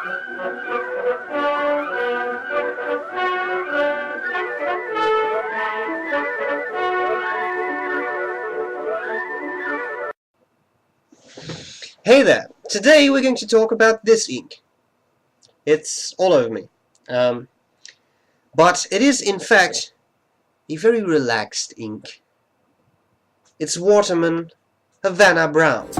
Hey there! Today we're going to talk about this ink. It's all over me. But it is, in fact, a very relaxed ink. It's Waterman Havana Brown.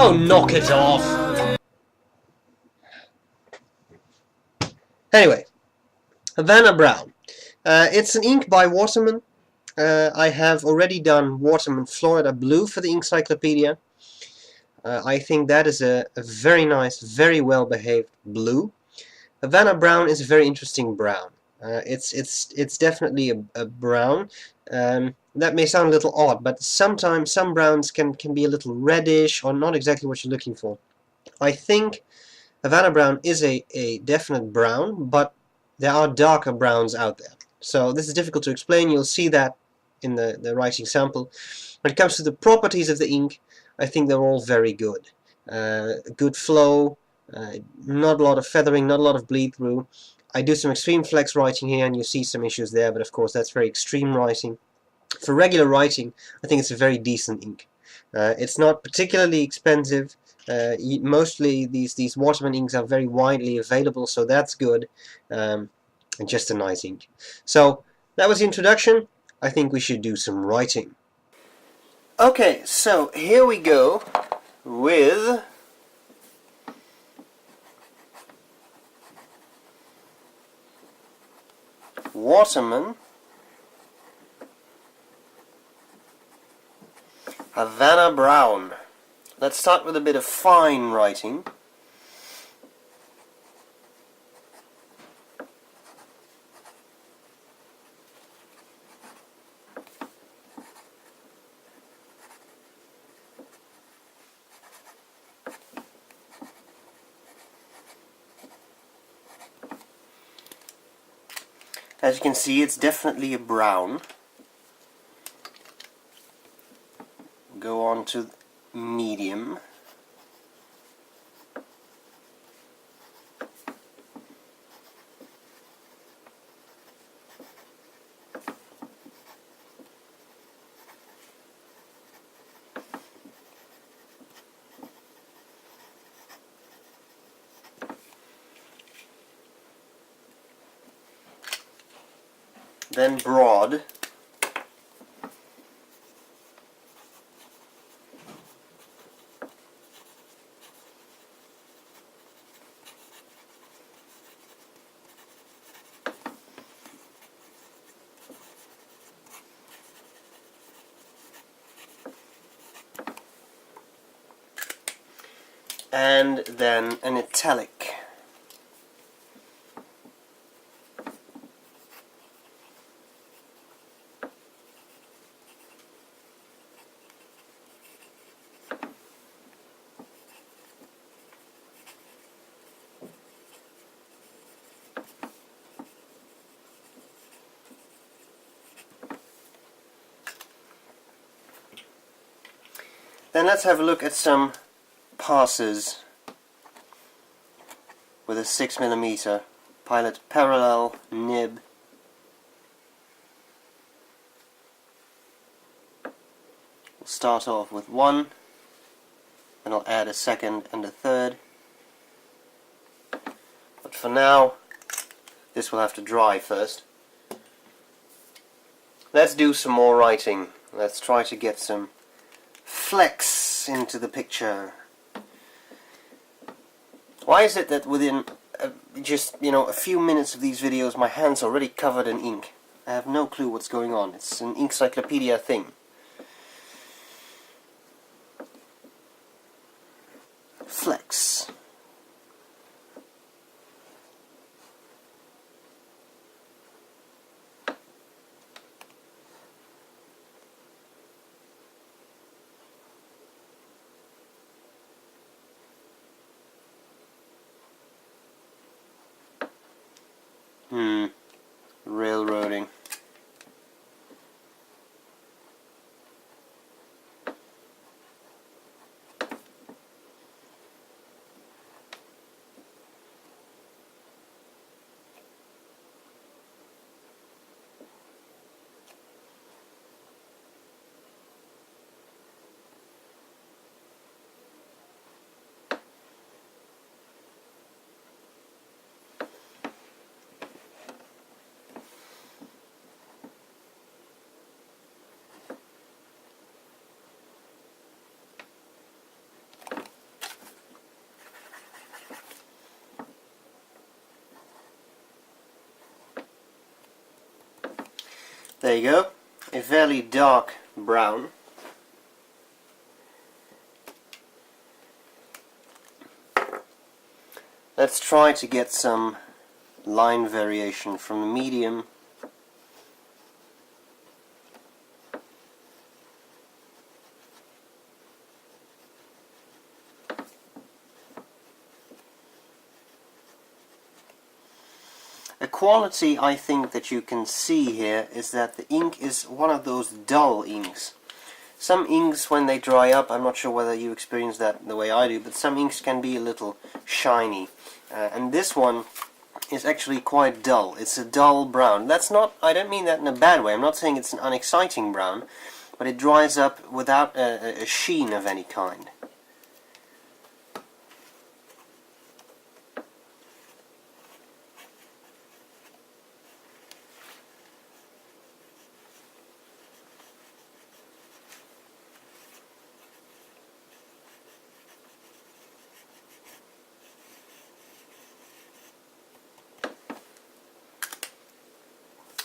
Oh, knock it off! Anyway, Havana Brown. It's an ink by Waterman. I have already done Waterman Florida Blue for the Inkcyclopedia. I think that is a very nice, very well behaved blue. Havana Brown is a very interesting brown. It's definitely a brown. That may sound a little odd, but sometimes some browns can be a little reddish or not exactly what you're looking for. I think Havana Brown is a definite brown, but there are darker browns out there. So this is difficult to explain. You'll see that in the writing sample. When it comes to the properties of the ink, I think they're all very good. Good flow, not a lot of feathering, not a lot of bleed through. I do some extreme flex writing here and you see some issues there, but of course that's very extreme writing. For regular writing, I think it's a very decent ink. It's not particularly expensive. Mostly these Waterman inks are very widely available, so that's good, and just a nice ink. So that was the introduction. I think we should do some writing. Okay, so here we go with Waterman Havana Brown. Let's start with a bit of fine writing. As you can see, it's definitely a brown. Go on to medium. Then broad. And then an italic. Then let's have a look at some passes with a 6mm pilot parallel nib. We'll start off with one, then I'll add a second and a third. But for now, this will have to dry first. Let's do some more writing. Let's try to get some flex into the picture. Why is it that within just a few minutes of these videos my hand's already covered in ink? I have no clue what's going on. It's an Inkcyclopedia thing. Flex. railroading. There you go, a fairly dark brown. Let's try to get some line variation from the medium A quality I think that you can see here is that the ink is one of those dull inks. Some inks, when they dry up, I'm not sure whether you experience that the way I do, but some inks can be a little shiny. And this one is actually quite dull. It's a dull brown. That's not, I don't mean that in a bad way. I'm not saying it's an unexciting brown, but it dries up without a sheen of any kind.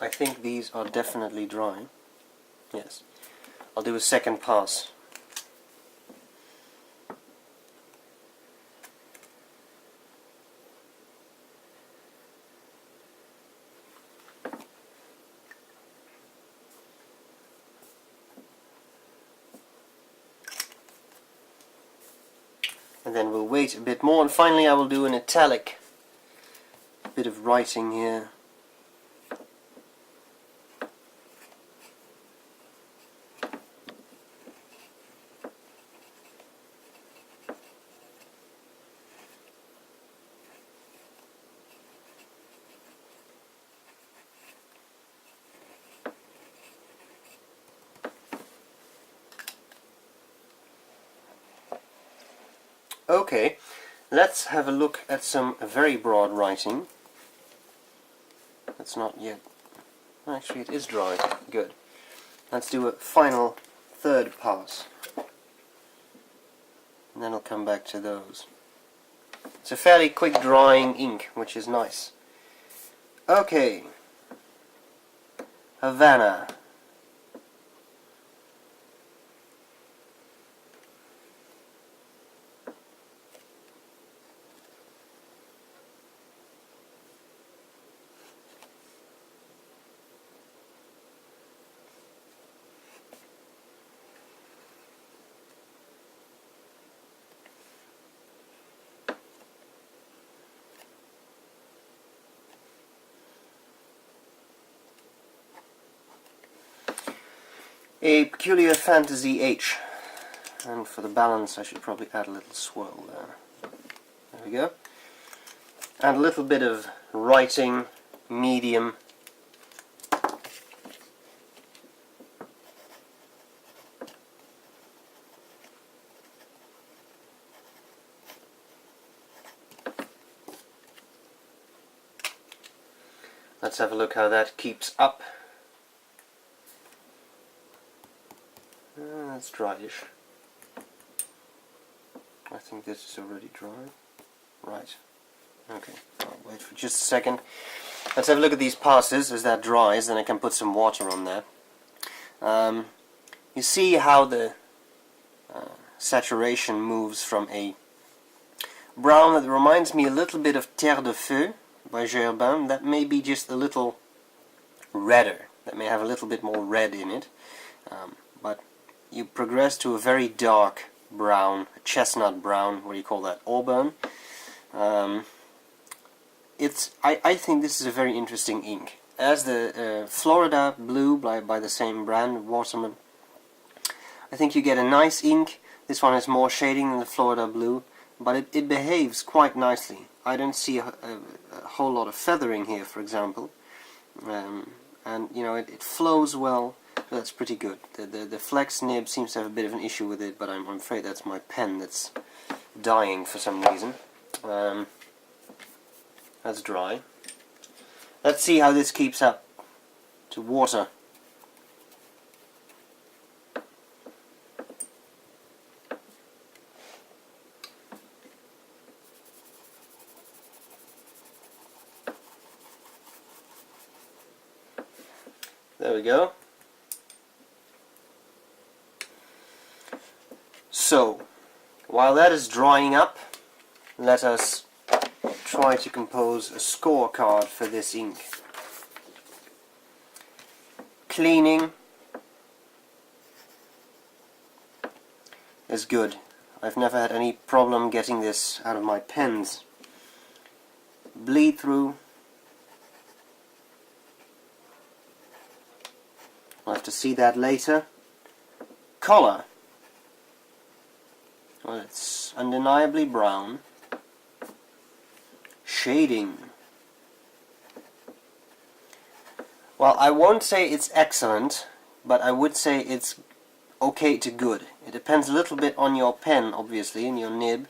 I think these are definitely dry. Yes. I'll do a second pass. And then we'll wait a bit more, and finally I will do an italic. A bit of writing here. Okay, let's have a look at some very broad writing. That's not yet... Actually, it is dry. Good. Let's do a final third pass. And then I'll come back to those. It's a fairly quick drying ink, which is nice. Okay. Havana. A Peculiar Fantasy H. And for the balance I should probably add a little swirl there. There we go. And a little bit of writing, medium. Let's have a look how that keeps up. That's dryish. I think this is already dry. Right. Okay, I'll wait for just a second. Let's have a look at these passes. As that dries, then I can put some water on there. You see how the saturation moves from a brown that reminds me a little bit of Terre de Feu by Gerbain. That may be just a little redder. That may have a little bit more red in it. But you progress to a very dark brown, chestnut brown, what do you call that, auburn. I think this is a very interesting ink. as the Florida Blue by the same brand, Waterman. I think you get a nice ink. This one has more shading than the Florida Blue, but it behaves quite nicely. I don't see a whole lot of feathering here, for example, and you know, it flows well, so that's pretty good. The flex nib seems to have a bit of an issue with it, but I'm afraid that's my pen that's dying for some reason. That's dry. Let's see how this keeps up to water. There we go. So, while that is drying up, let us try to compose a scorecard for this ink. Cleaning is good. I've never had any problem getting this out of my pens. Bleed through. I'll have to see that later. Color. Well, it's undeniably brown. Shading. Well, I won't say it's excellent, but I would say it's okay to good. It depends a little bit on your pen, obviously, and your nib,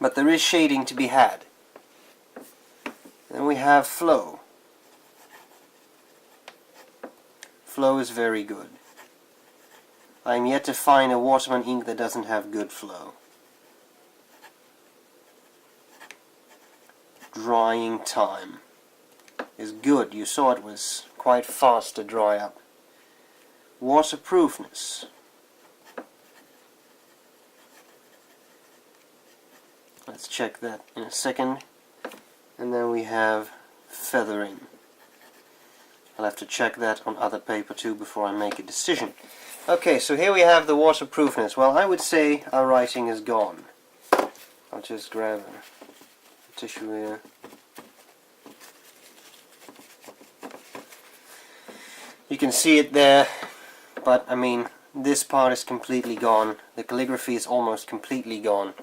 but there is shading to be had. Then we have flow. Flow is very good. I am yet to find a Waterman ink that doesn't have good flow. Drying time is good. You saw it was quite fast to dry up. Waterproofness. Let's check that in a second. And then we have feathering. I'll have to check that on other paper too before I make a decision. Okay, so here we have the waterproofness. Well, I would say our writing is gone. I'll just grab a tissue here. You can see it there, but I mean, this part is completely gone. The calligraphy is almost completely gone.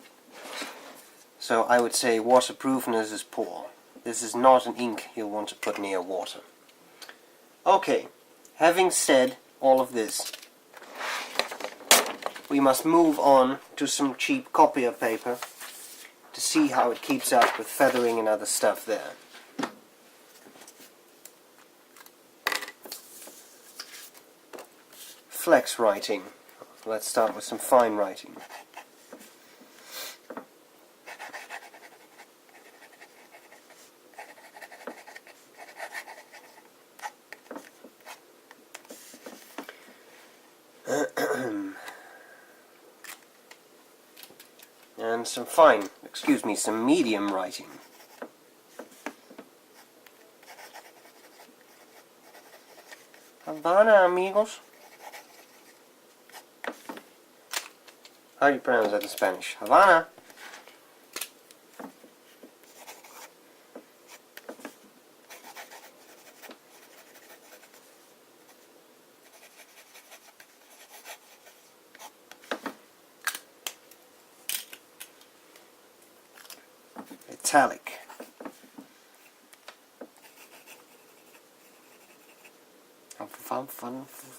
So I would say waterproofness is poor. This is not an ink you'll want to put near water. Okay, having said all of this, we must move on to some cheap copier paper to see how it keeps up with feathering and other stuff there. Flex writing. Let's start with some fine writing. And some medium writing. Havana, amigos. How do you pronounce that in Spanish? Havana. Italic.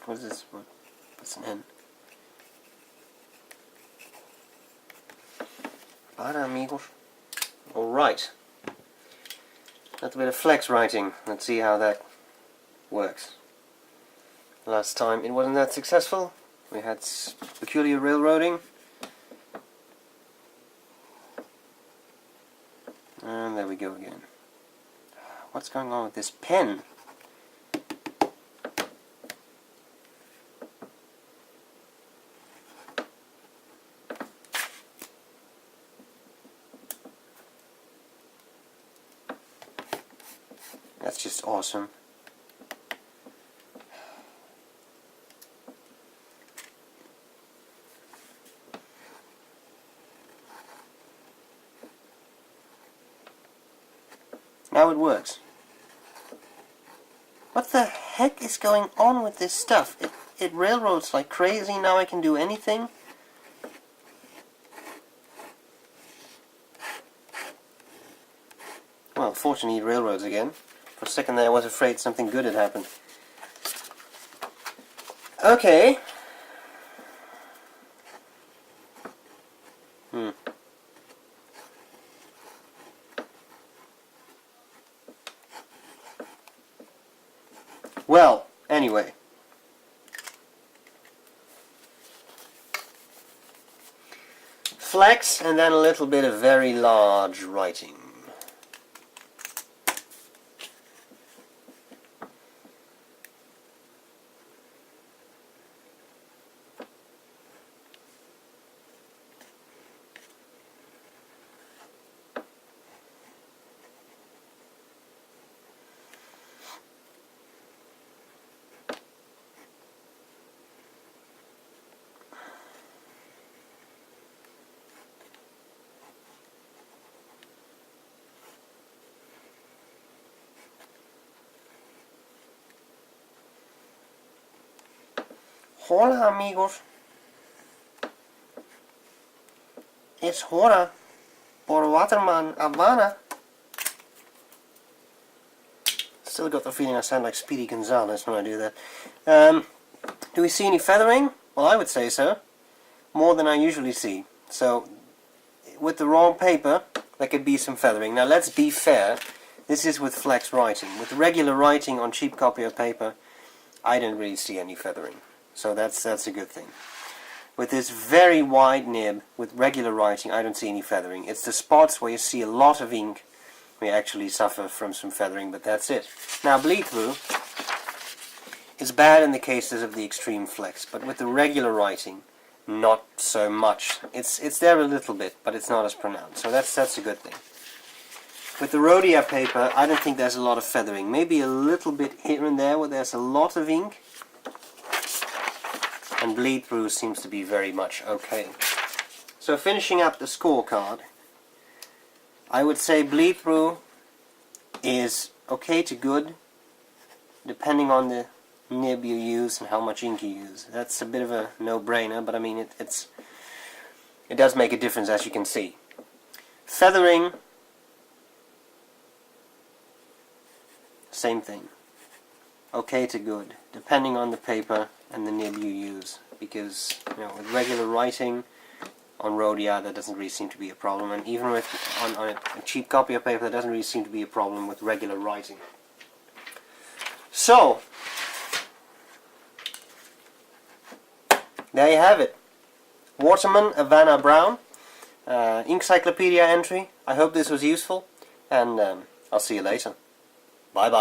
What is this? What's an N? Hola, amigos. Alright. That's a bit of flex writing. Let's see how that works. Last time it wasn't that successful. We had peculiar railroading. And there we go again. What's going on with this pen? That's just awesome. Now it works. What the heck is going on with this stuff? It railroads like crazy. Now I can do anything. Well, fortunately it railroads again. For a second there I was afraid something good had happened. Okay. Well, anyway. Flex and then a little bit of very large writing. Hola amigos, it's hora por Waterman Havana. Still got the feeling I sound like Speedy Gonzales when I do that. Do we see any feathering? Well, I would say so. More than I usually see. So, with the wrong paper, there could be some feathering. Now let's be fair, this is with flex writing. With regular writing on cheap copy of paper, I didn't really see any feathering. So that's a good thing. With this very wide nib, with regular writing, I don't see any feathering. It's the spots where you see a lot of ink we actually suffer from some feathering, but that's it. Now bleed through is bad in the cases of the extreme flex, but with the regular writing, not so much. It's there a little bit, but it's not as pronounced. So that's a good thing. With the Rhodia paper, I don't think there's a lot of feathering. Maybe a little bit here and there where there's a lot of ink. And bleed through seems to be very much okay. So finishing up the scorecard, I would say bleed through is okay to good, depending on the nib you use and how much ink you use. That's a bit of a no-brainer, but I mean it does make a difference, as you can see. Feathering, same thing. Okay to good, depending on the paper and the nib you use, because with regular writing on Rhodia that doesn't really seem to be a problem, and even with on a cheap copy of paper that doesn't really seem to be a problem with regular writing. So there you have it. Waterman Havana Brown, Inkcyclopedia entry. I hope this was useful, and I'll see you later. Bye bye.